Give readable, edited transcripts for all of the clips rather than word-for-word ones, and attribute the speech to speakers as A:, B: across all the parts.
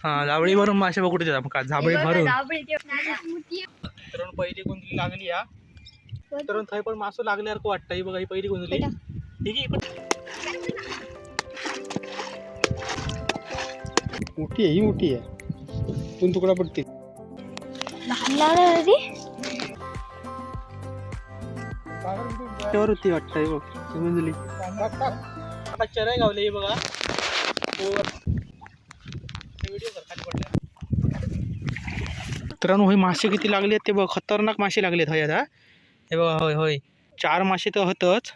A: हा जावळी भरून मासे पकडू देतात का झाबळी भरून तर पहिली गुंजली लागली या तर थंय पण मासो लागल्यासारखं वाटतं ही बघा ही पहिली गुंजली ठीक आहे
B: मोठी आहे ही मोठी आहे दोन तुकडा पडते
A: त्यावर होती वाटतं ही बघ ही गुंजली आता चराई गावले ही बघा मित्रांनो होय मासे किती लागले ते बघ खतरनाक मासे लागलेत हय आता हे बघा होय होय 4 मासे तर होतच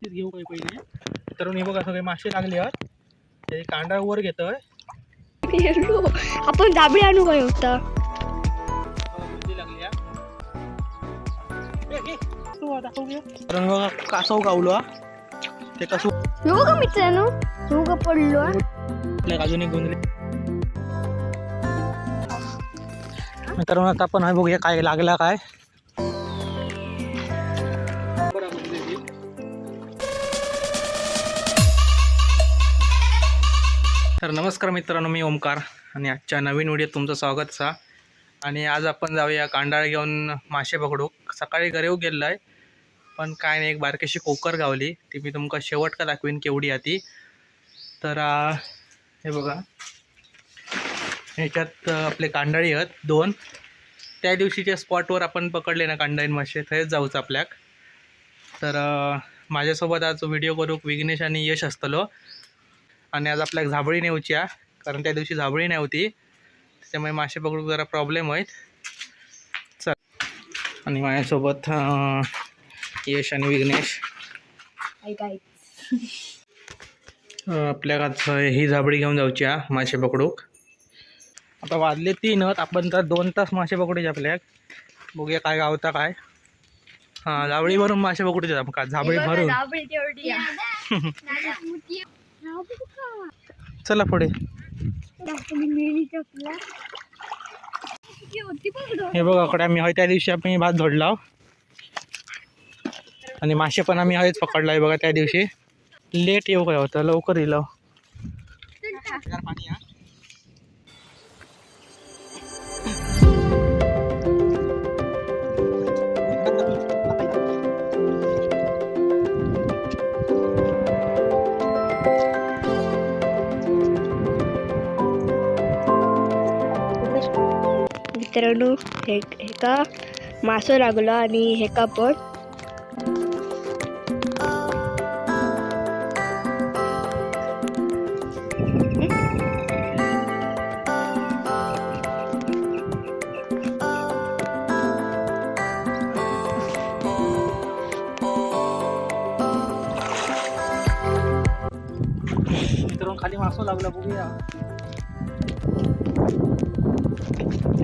A: घेऊ काही पहिले मित्रांनो हे बघा सगळे मासे लागले आहेत ते कांडा वर घेतोय
C: आपण दाबळी आणू काय होता
A: बघा कासव गावलो ते कसं
C: बघा मित्रांनो बघा पडलो
A: अजून एक गुंजले मित्रांनो आता आपण आहे बघूया काय लागला काय तर नमस्कार मित्रांनो मी ओमकार आणि आजच्या नवीन व्हिडिओत तुमचं स्वागत सा आणि आज आपण जाऊया कांडाळ घेऊन मासे पकडू सकाळी घरेव गेलो आहे पण काय नाही एक बारकीशी कोकर गावली ती मी तुमका शेवट का दाखवीन केवढी आहे ती तर हे बघा ह्याच्यात आपले कांडाळी आहेत 2 त्या दिवशीच्या स्पॉटवर आपण पकडले ना कांडाळीन मासे थंयच जाऊच आपल्याक तर माझ्यासोबत आज व्हिडिओ करूक विघ्नेश आणि यश असतलो आणि आज आपल्याक झाबळी नेऊची आहे कारण त्या दिवशी झाबळी नाही होती त्यामुळे मासे पकडूक जरा प्रॉब्लेम आहेत चल आणि माझ्यासोबत यश आणि विघ्नेश आपल्याक आज ही झाबळी घेऊन जाऊची आहे मासे पकडूक आता वाजले 3 आपण तर 2 तास मासे पकडूचे आपल्याक बघूया काय गावता काय हां झाबळी भरून मासे पकडूचे का झाबळी भरून चला पुढे हे बघा कडे आम्ही हय त्या दिवशी आम्ही भात झोडला आणि मासे पण आम्ही हयच पकडला बघा त्या दिवशी लेट येऊ काय होतं लवकर येईल
C: मित्रांनो हेका मासो लागलो आणि हेका पण
A: मित्रांनो खाली मासो लागला बघूया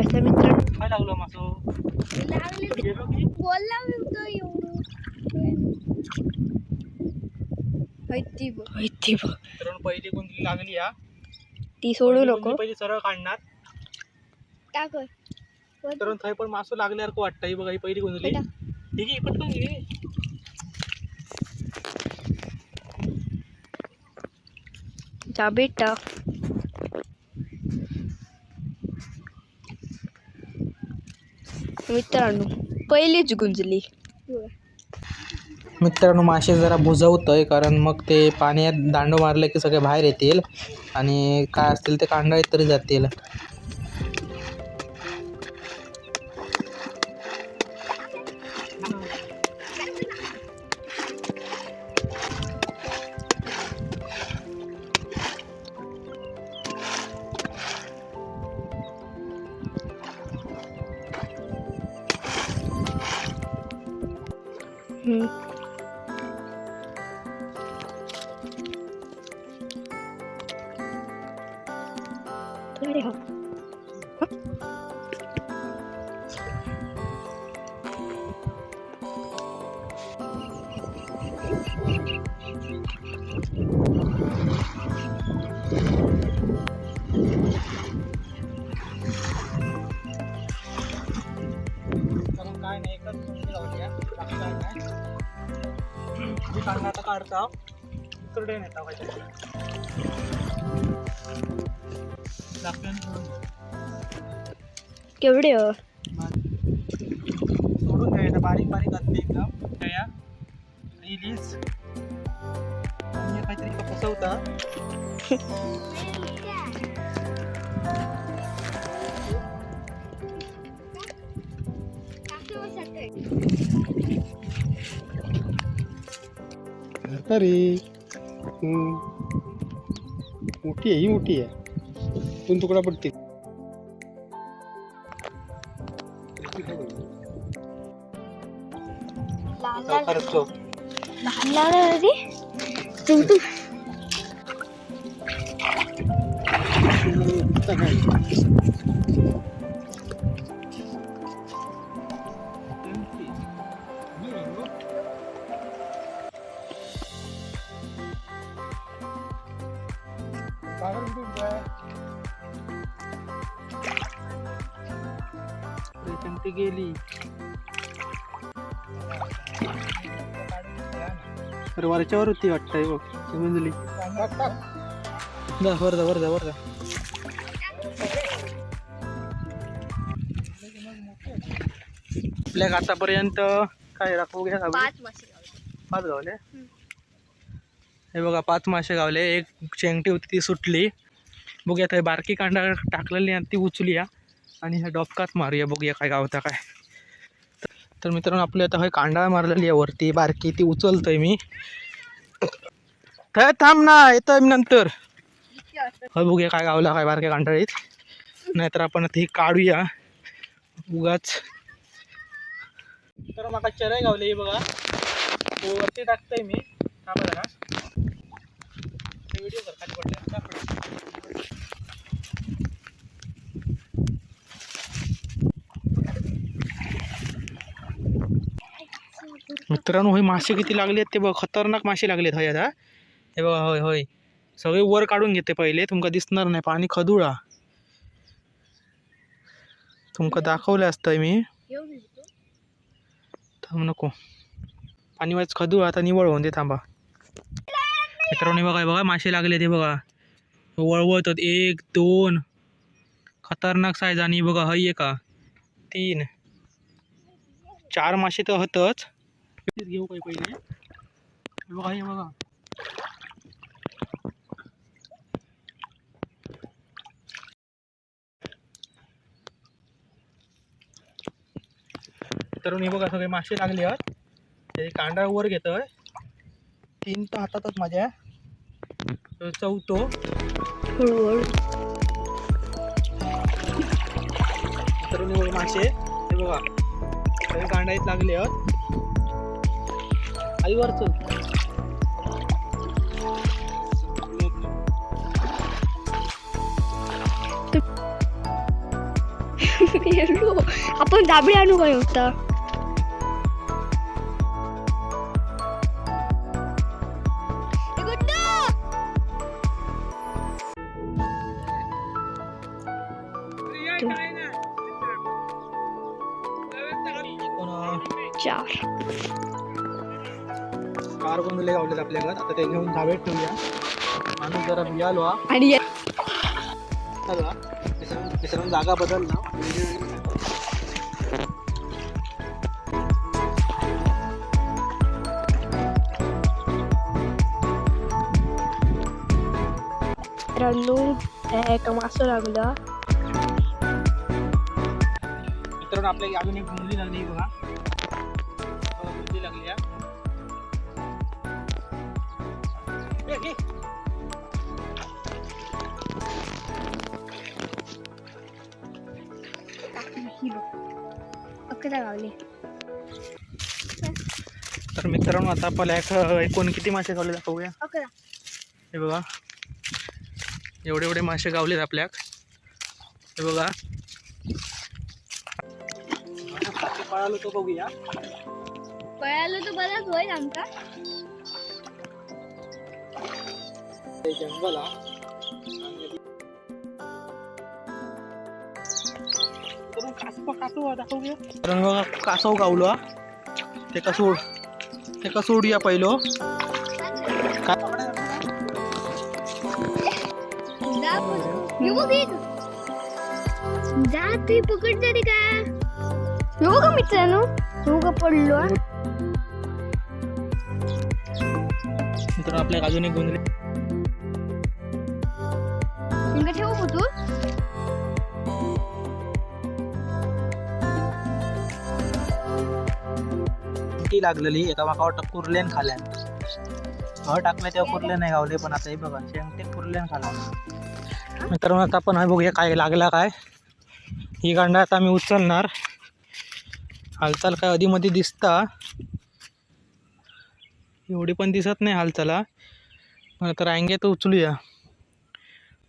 C: असं मित्रांनो
A: काय लागलो मासो
C: बोलला
A: मित्रांनो पहिली गुंजली लागली या
C: ती सोडू नको
A: पहिली सरळ काढणार मित्रांनो थंय पण मासो लागल्यासारखं वाटतं ही बघा ही पहिली गुंजली ठीक आहे पटकन घे
C: जा बेटा मित्रांनो पहिलीच गुंजली
A: मित्रांनो मासे जरा बुजवतोय कारण मग ते पाण्यात दांडो मारले की सगळे बाहेर येतील आणि काय असतील ते कांडाळीत तरी जातील
C: अरे हो
A: काय नाही एकच गोष्ट लावली काढता काढता इकडे नेता पाहिजे
C: केवढे हो
A: सोडून द्यायचं बारीक बारीक असते एकदम त्या रिलीज आणि काहीतरी फसवता.
B: अरे मोठी आहे, ही मोठी आहे. 2 तुकडा पडतील.
C: लहान लहान तुम तुम
A: ती गेली. अरे वरच्यावर होती वाटतंय बघ समजली. वर जा वर जा वर जा. आपल्याक आतापर्यंत काय राखू घ्या
C: 5 मासे
A: 5 गावले. हे बघा 5 मासे गावले. एक शेंगटी होती ती सुटली. बघूया आता बारकी कांडा टाकलेली आणि ती उचलूया आणि ह्या डॉपकात मारूया. बघूया काय गावता काय. तर मित्रांनो आपली आता हे कांडा मारलेली आहे वरती बारकी ती उचलतोय मी. काय थांब ना येतोय मी नंतर. हो बघूया काय गावला काय बारक्या कांडाळीत. नाहीतर आपण आता ही काढूया उगाच. तर माका चराई गावली बघा वरती टाकतोय मी. थांबा जरा व्हिडिओ कर खाली पडल्या. मित्रांनो होय मासे किती लागले आहेत ते बघ. खतरनाक मासे लागलेत होय आता. हे बघा होय होय सगळे वर काढून घेते पहिले. तुमका दिसणार नाही पाणी खदुळा. तुमका दाखवलं असतं मी. थांब नको पाणी वाच खदुळा आता निवळ होऊन दे. थांबा मित्रांनो बघा बघा मासे लागले ते बघा वळवळतात. 1 2 खतरनाक साईज. आणि बघा हय का 3 4 मासे तर होतच. घेऊ काय पहिले बघा हे बघा. तर हे बघा सगळे मासे लागले आहेत. ते कांडा वर घेतोय. 3 तर हातातच माझ्या. 4थो
C: हळूहळू
A: तर मासे हे बघा सगळे कांडाईत लागले आहेत. आई वरच
C: आपण दाबडी आणू काय होता. चार
A: 4 गोंदले गावलेत आपल्याकडे. आता ते घेऊन धावेत ठेवूया. माणूस जरा बियालो
C: आणि
A: मित्रांनो जागा बदलला.
C: एका मासं लागला.
A: मित्रांनो आपल्या अजून एक गुंडली लागली बघा. गुंडली लागली
C: गावले.
A: तर मित्रांनो आता आपल्याला एकूण किती मासे गावले दाखवूया. हे बघा एवढे एवढे मासे गावलेत आपल्याक. हे बघा पळालो तो बघूया.
C: पळालो तो बराच होईल आमका.
A: जंगल कासव गावलो. ते का सोडूया पहिलो.
C: दाब जा ते पकड तरी का हो का मित्रांनो हो का पडलो
A: तर आपल्या अजून एक गोंधळी
C: ठेवू तू
A: ती लागलेली एका माकावर कुर्लेन खाल्यान टाकलं तेव्हा कुर्ले नाही गावले पण आता हे बघा शेंगटे कुर्लेन खाला मित्रांनो आता आपण बघूया काय लागला काय ही गांडा आता आम्ही उचलणार हालचाल काय अधीमध्ये दिसता एवढी पण दिसत नाही हालचाला तर रांगे तर उचलूया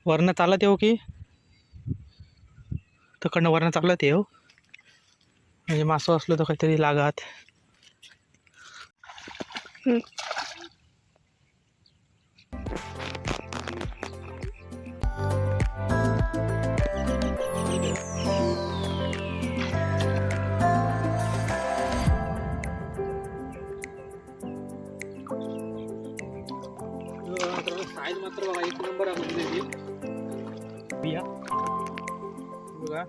A: वरनं चालत येऊ की तकडनं वरनं चालत येऊ म्हणजे मासं असलो तर काहीतरी लागात साईज मात्र बघा एक नंबर आहे बिया बघा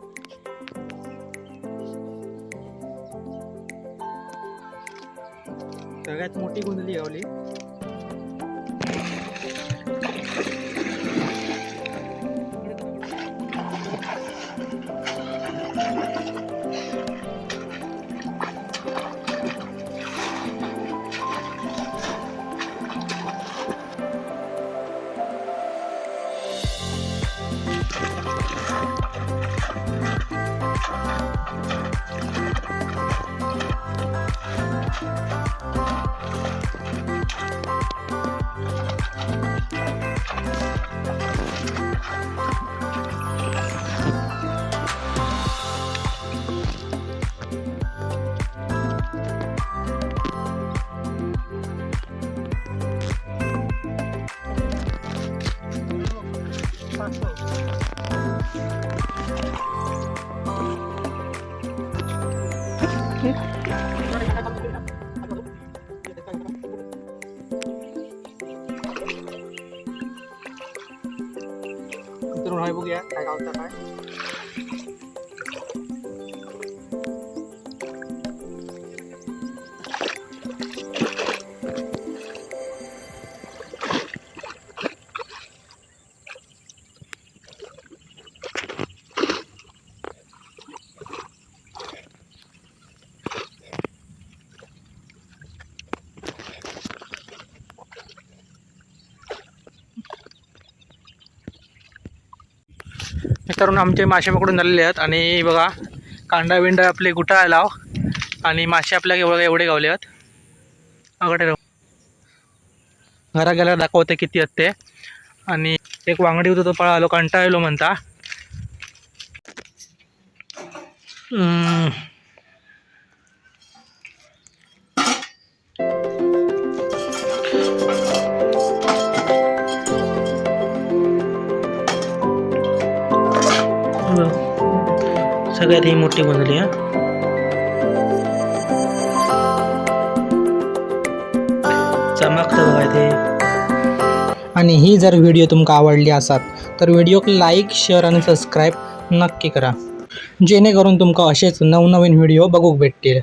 A: सगळ्यात मोठी गुंदली गावली मित्रांनो बघूया काय गावता काय मित्रांनो आमचे मासे पकडून झालेले आहेत आणि बघा कांदा बिंडा आपले गुटा लाव आणि मासे आपल्या एवढे गावले आहेत अगटे घरा गेला दाखवते किती आहेत ते आणि एक वांगडी होतं तो पळालो कंटाळलो म्हणता सगळ्यात ही मोठी गोंधळी आहे चमकतं बघा ते आणि ही जर व्हिडिओ तुमका आवडली असात तर व्हिडिओक लाईक शेअर आणि सबस्क्राईब नक्की करा जेणेकरून तुमका असेच नवनवीन व्हिडिओ बघूक भेटतील.